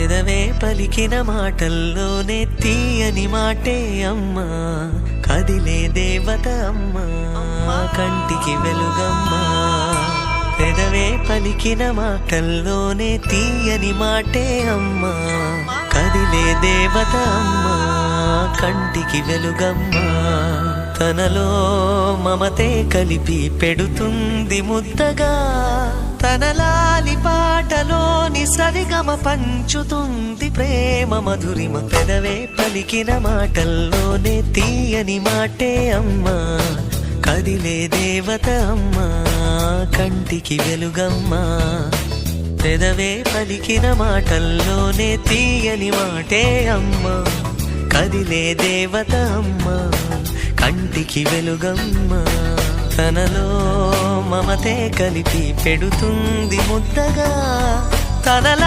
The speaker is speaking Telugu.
పెదవే పలికిన మాటల్లోనే తీయని మాటే అమ్మా, కదిలే దేవత అమ్మా, కంటికి వెలుగమ్మా. పెదవే పలికిన మాటల్లోనే తీయని మాటే అమ్మా, కదిలే దేవత అమ్మా, కంటికి వెలుగమ్మా. తనలో మమతే కలిపి పెడుతుంది ముద్దగా, తన లాలి పాటలోని సరిగమ పంచుతుంది ప్రేమ మధురిమ. పెదవే పలికిన మాటల్లోనే తీయని మాటే అమ్మా, కదిలే దేవత అమ్మా, కంటికి వెలుగమ్మా. పెదవే పలికిన మాటల్లోనే తీయని మాటే అమ్మా, కదిలే దేవత అమ్మా, కంటికి వెలుగమ్మా. తనలో మమతే కలిపి పెడుతుంది ముద్దగా, తనలా